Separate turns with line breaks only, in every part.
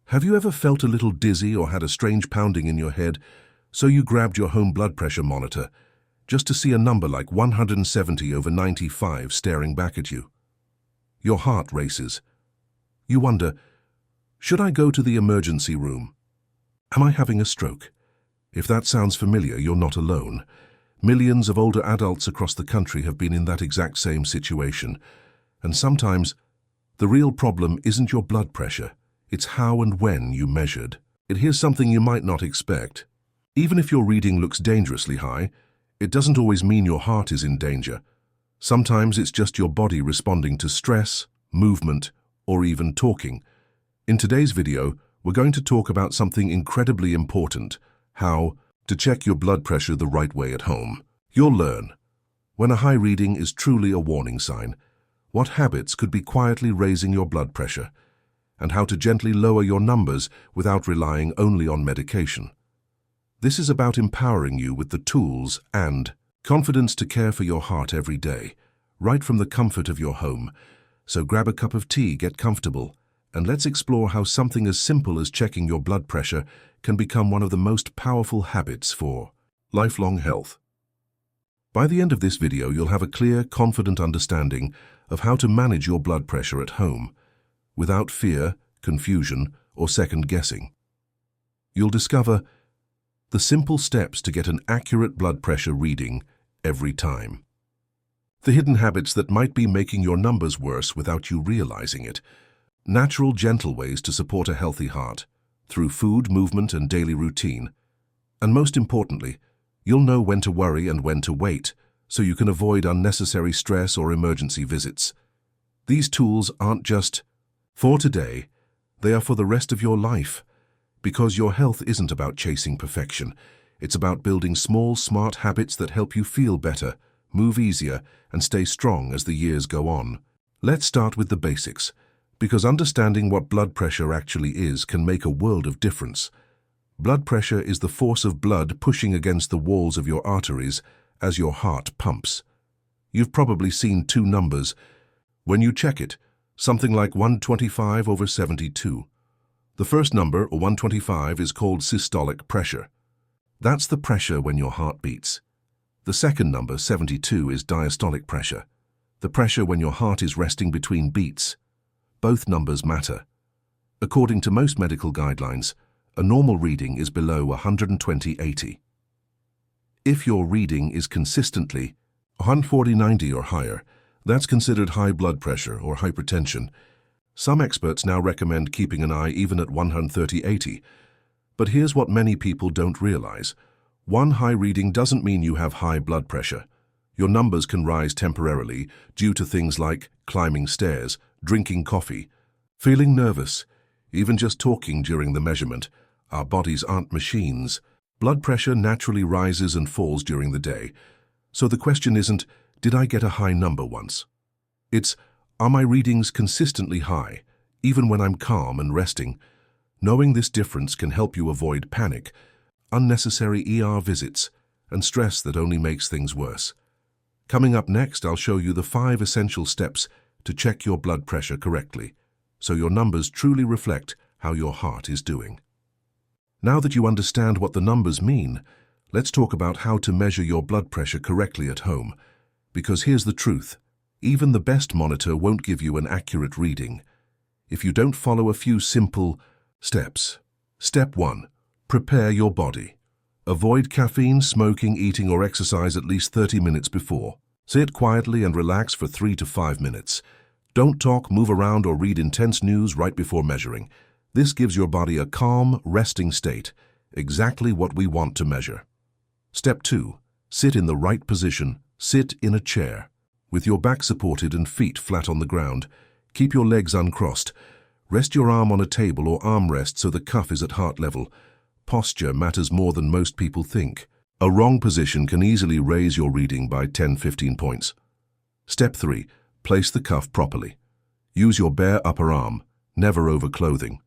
Have you ever felt a little dizzy or had a strange pounding in your head, so you grabbed your home blood pressure monitor, just to see a number like 170/95 staring back at you? Your heart races. You wonder, should I go to the emergency room? Am I having a stroke? If that sounds familiar, you're not alone. Millions of older adults across the country have been in that exact same situation. And sometimes, the real problem isn't your blood pressure, it's how and when you measured. Here's something you might not expect. Even if your reading looks dangerously high, it doesn't always mean your heart is in danger. Sometimes it's just your body responding to stress, movement, or even talking. In today's video, we're going to talk about something incredibly important: how to check your blood pressure the right way at home. You'll learn when a high reading is truly a warning sign, what habits could be quietly raising your blood pressure, and how to gently lower your numbers without relying only on medication. This is about empowering you with the tools and confidence to care for your heart every day, right from the comfort of your home. So grab a cup of tea, get comfortable, and let's explore how something as simple as checking your blood pressure can become one of the most powerful habits for lifelong health. By the end of this video, you'll have a clear, confident understanding of how to manage your blood pressure at home, without fear, confusion, or second-guessing. You'll discover the simple steps to get an accurate blood pressure reading every time. The hidden habits that might be making your numbers worse without you realizing it. Natural, gentle ways to support a healthy heart through food, movement, and daily routine. And most importantly, you'll know when to worry and when to wait, so you can avoid unnecessary stress or emergency visits. These tools aren't just for today, they are for the rest of your life. Because your health isn't about chasing perfection. It's about building small, smart habits that help you feel better, move easier, and stay strong as the years go on. Let's start with the basics, because understanding what blood pressure actually is can make a world of difference. Blood pressure is the force of blood pushing against the walls of your arteries as your heart pumps. You've probably seen two numbers when you check it, something like 125/72. The first number, or 125, is called systolic pressure. That's the pressure when your heart beats. The second number, 72, is diastolic pressure, the pressure when your heart is resting between beats. Both numbers matter. According to most medical guidelines, a normal reading is below 120/80. If your reading is consistently 140/90 or higher, that's considered high blood pressure or hypertension. Some experts now recommend keeping an eye even at 130/80. But here's what many people don't realize. One high reading doesn't mean you have high blood pressure. Your numbers can rise temporarily due to things like climbing stairs, drinking coffee, feeling nervous, even just talking during the measurement. Our bodies aren't machines. Blood pressure naturally rises and falls during the day. So the question isn't, did I get a high number once? It's, are my readings consistently high, even when I'm calm and resting? Knowing this difference can help you avoid panic, unnecessary ER visits, and stress that only makes things worse. Coming up next, I'll show you the 5 essential steps to check your blood pressure correctly, so your numbers truly reflect how your heart is doing. Now that you understand what the numbers mean, let's talk about how to measure your blood pressure correctly at home. Because here's the truth. Even the best monitor won't give you an accurate reading if you don't follow a few simple steps. Step 1. Prepare your body. Avoid caffeine, smoking, eating, or exercise at least 30 minutes before. Sit quietly and relax for 3 to 5 minutes. Don't talk, move around, or read intense news right before measuring. This gives your body a calm, resting state, exactly what we want to measure. Step 2. Sit in the right position. Sit in a chair, with your back supported and feet flat on the ground. Keep your legs uncrossed. Rest your arm on a table or armrest so the cuff is at heart level. Posture matters more than most people think. A wrong position can easily raise your reading by 10-15 points. Step 3. Place the cuff properly. Use your bare upper arm, never over clothing.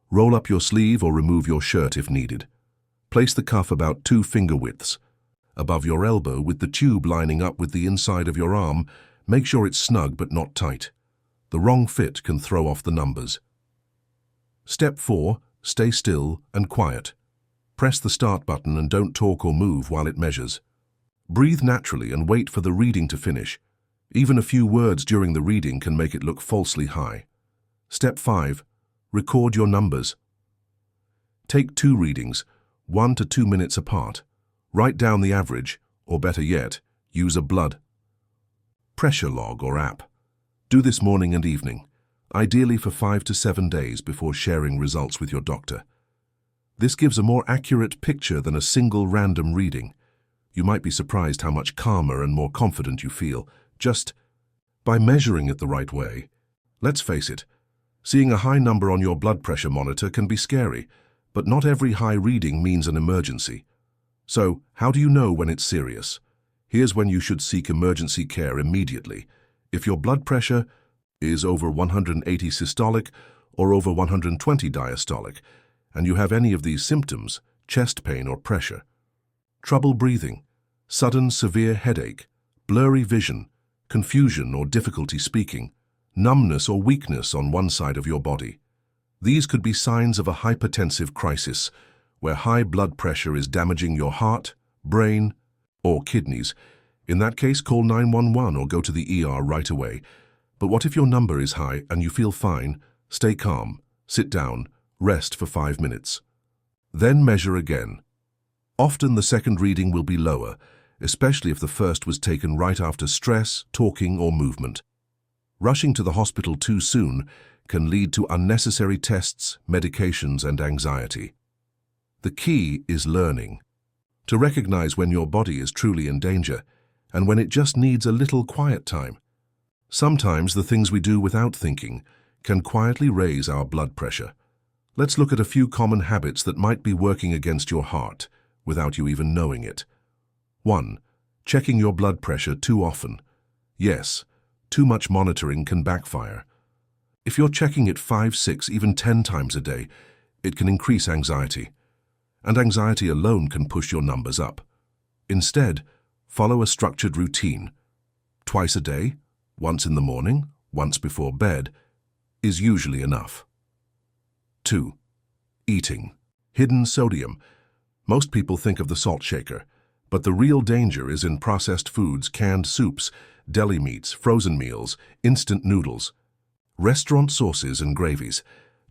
Roll up your sleeve or remove your shirt if needed. Place the cuff about 2 finger widths above your elbow with the tube lining up with the inside of your arm. Make sure it's snug but not tight. The wrong fit can throw off the numbers. Step 4. Stay still and quiet. Press the start button and don't talk or move while it measures. Breathe naturally and wait for the reading to finish. Even a few words during the reading can make it look falsely high. Step 5. Record your numbers. Take 2 readings, 1 to 2 minutes apart. Write down the average, or better yet, use a blood pressure log or app. Do this morning and evening, ideally for 5 to 7 days before sharing results with your doctor. This gives a more accurate picture than a single random reading. You might be surprised how much calmer and more confident you feel just by measuring it the right way. Let's face it, seeing a high number on your blood pressure monitor can be scary, but not every high reading means an emergency. So, how do you know when it's serious? Here's when you should seek emergency care immediately. If your blood pressure is over 180 systolic or over 120 diastolic, and you have any of these symptoms, chest pain or pressure, trouble breathing, sudden severe headache, blurry vision, confusion or difficulty speaking, numbness or weakness on one side of your body. These could be signs of a hypertensive crisis, where high blood pressure is damaging your heart, brain, or kidneys. In that case, call 911 or go to the ER right away. But what if your number is high and you feel fine? Stay calm, sit down, rest for 5 minutes. Then measure again. Often the second reading will be lower, especially if the first was taken right after stress, talking, or movement. Rushing to the hospital too soon can lead to unnecessary tests, medications, and anxiety. The key is learning to recognize when your body is truly in danger and when it just needs a little quiet time. Sometimes the things we do without thinking can quietly raise our blood pressure. Let's look at a few common habits that might be working against your heart without you even knowing it. 1. Checking your blood pressure too often. Yes, too much monitoring can backfire. If you're checking it 5, 6, even 10 times a day, it can increase anxiety. And anxiety alone can push your numbers up. Instead, follow a structured routine. Twice a day, once in the morning, once before bed, is usually enough. 2. Eating. Hidden sodium. Most people think of the salt shaker, but the real danger is in processed foods, canned soups, deli meats, frozen meals, instant noodles, restaurant sauces and gravies.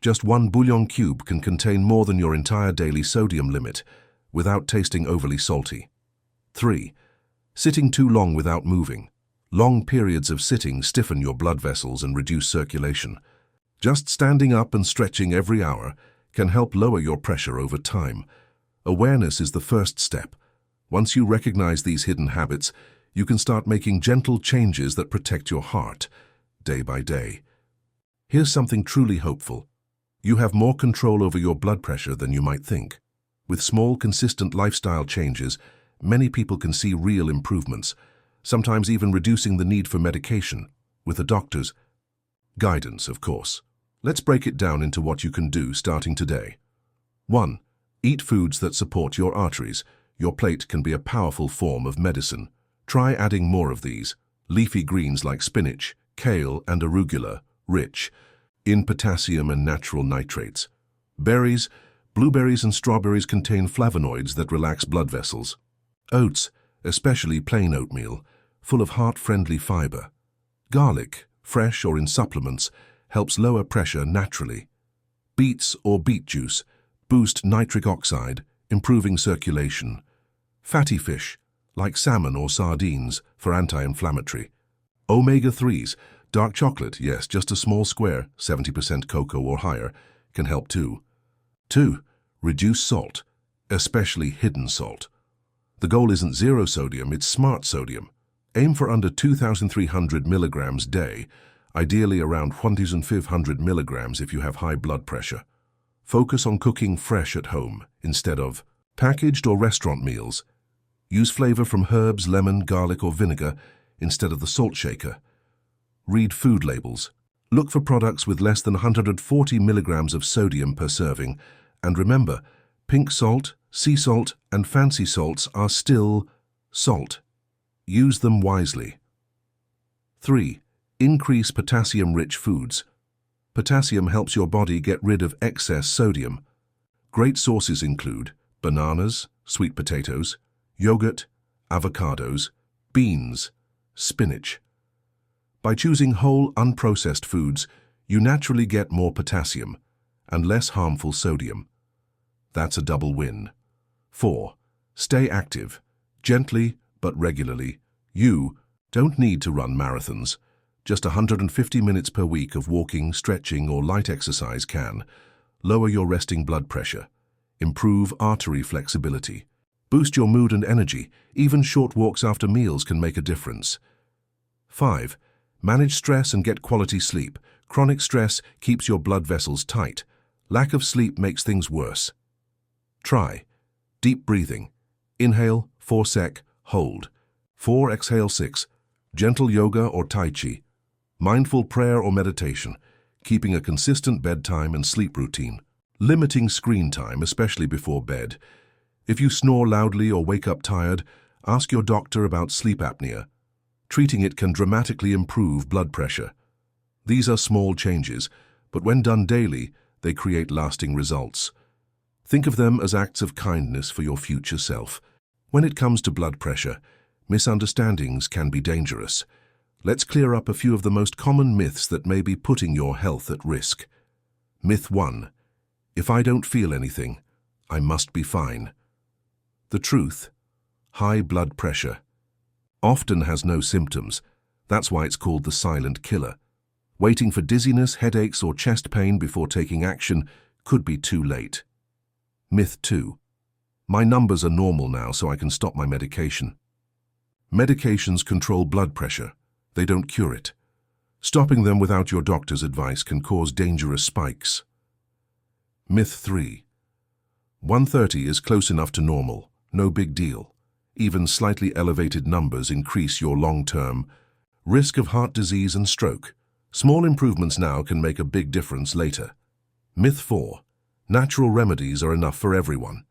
Just 1 bouillon cube can contain more than your entire daily sodium limit without tasting overly salty. 3. Sitting too long without moving. Long periods of sitting stiffen your blood vessels and reduce circulation. Just standing up and stretching every hour can help lower your pressure over time. Awareness is the first step. Once you recognize these hidden habits, you can start making gentle changes that protect your heart, day by day. Here's something truly hopeful. You have more control over your blood pressure than you might think. With small, consistent lifestyle changes, many people can see real improvements, sometimes even reducing the need for medication, with a doctor's guidance, of course. Let's break it down into what you can do starting today. 1. Eat foods that support your arteries. Your plate can be a powerful form of medicine. Try adding more of these. Leafy greens like spinach, kale, and arugula, rich in potassium and natural nitrates. Berries, blueberries and strawberries contain flavonoids that relax blood vessels. Oats, especially plain oatmeal, full of heart-friendly fiber. Garlic, fresh or in supplements, helps lower pressure naturally. Beets or beet juice boost nitric oxide, improving circulation. Fatty fish, like salmon or sardines, for anti-inflammatory. Omega-3s, dark chocolate, yes, just a small square, 70% cocoa or higher, can help too. 2. Reduce salt, especially hidden salt. The goal isn't zero sodium, it's smart sodium. Aim for under 2,300 milligrams a day, ideally around 1,500 milligrams if you have high blood pressure. Focus on cooking fresh at home instead of packaged or restaurant meals. Use flavor from herbs, lemon, garlic, or vinegar instead of the salt shaker. Read food labels. Look for products with less than 140 milligrams of sodium per serving. And remember, pink salt, sea salt, and fancy salts are still salt. Use them wisely. 3. Increase potassium-rich foods. Potassium helps your body get rid of excess sodium. Great sources include bananas, sweet potatoes, yogurt, avocados, beans, spinach. By choosing whole, unprocessed foods, you naturally get more potassium and less harmful sodium. That's a double win. 4. Stay active, gently but regularly. You don't need to run marathons. Just 150 minutes per week of walking, stretching, or light exercise can lower your resting blood pressure, improve artery flexibility, boost your mood and energy. Even short walks after meals can make a difference. 5. Manage stress and get quality sleep. Chronic stress keeps your blood vessels tight. Lack of sleep makes things worse. Try deep breathing. Inhale 4 sec, hold 4, exhale 6. Gentle yoga or tai chi. Mindful prayer or meditation. Keeping a consistent bedtime and sleep routine. Limiting screen time, especially before bed. If you snore loudly or wake up tired, ask your doctor about sleep apnea. Treating it can dramatically improve blood pressure. These are small changes, but when done daily, they create lasting results. Think of them as acts of kindness for your future self. When it comes to blood pressure, misunderstandings can be dangerous. Let's clear up a few of the most common myths that may be putting your health at risk. Myth 1. If I don't feel anything, I must be fine. The truth: high blood pressure often has no symptoms. That's why it's called the silent killer. Waiting for dizziness, headaches, or chest pain before taking action could be too late. Myth 2. My numbers are normal now, so I can stop my medication. Medications control blood pressure. They don't cure it. Stopping them without your doctor's advice can cause dangerous spikes. Myth 3. 130 is close enough to normal. No big deal. Even slightly elevated numbers increase your long-term risk of heart disease and stroke. Small improvements now can make a big difference later. Myth 4. Natural remedies are enough for everyone.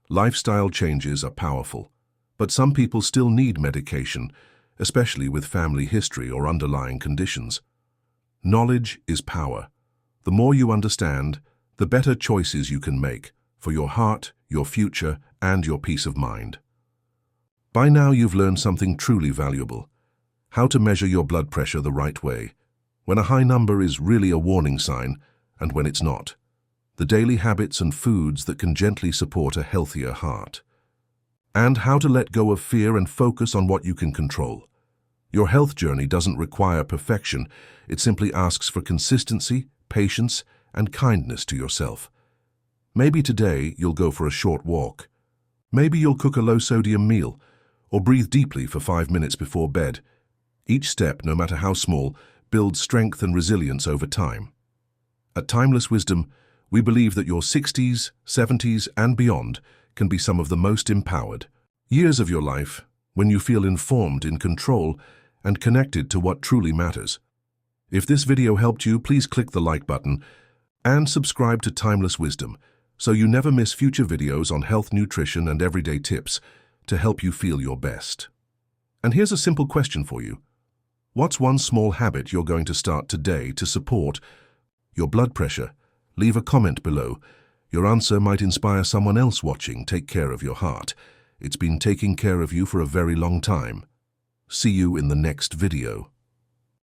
Lifestyle changes are powerful, but some people still need medication, especially with family history or underlying conditions. Knowledge is power. The more you understand, the better choices you can make for your heart, your future, and your peace of mind. By now you've learned something truly valuable: how to measure your blood pressure the right way, when a high number is really a warning sign, and when it's not. The daily habits and foods that can gently support a healthier heart. And how to let go of fear and focus on what you can control. Your health journey doesn't require perfection. It simply asks for consistency, patience, and kindness to yourself. Maybe today you'll go for a short walk. Maybe you'll cook a low-sodium meal, or breathe deeply for 5 minutes before bed. Each step, no matter how small, builds strength and resilience over time. At Timeless Wisdom, we believe that your 60s, 70s, and beyond can be some of the most empowered years of your life when you feel informed, in control, and connected to what truly matters. If this video helped you, please click the like button and subscribe to Timeless Wisdom so you never miss future videos on health, nutrition, and everyday tips to help you feel your best. And here's a simple question for you. What's one small habit you're going to start today to support your blood pressure? Leave a comment below. Your answer might inspire someone else watching. Take care of your heart. It's been taking care of you for a very long time. See you in the next video.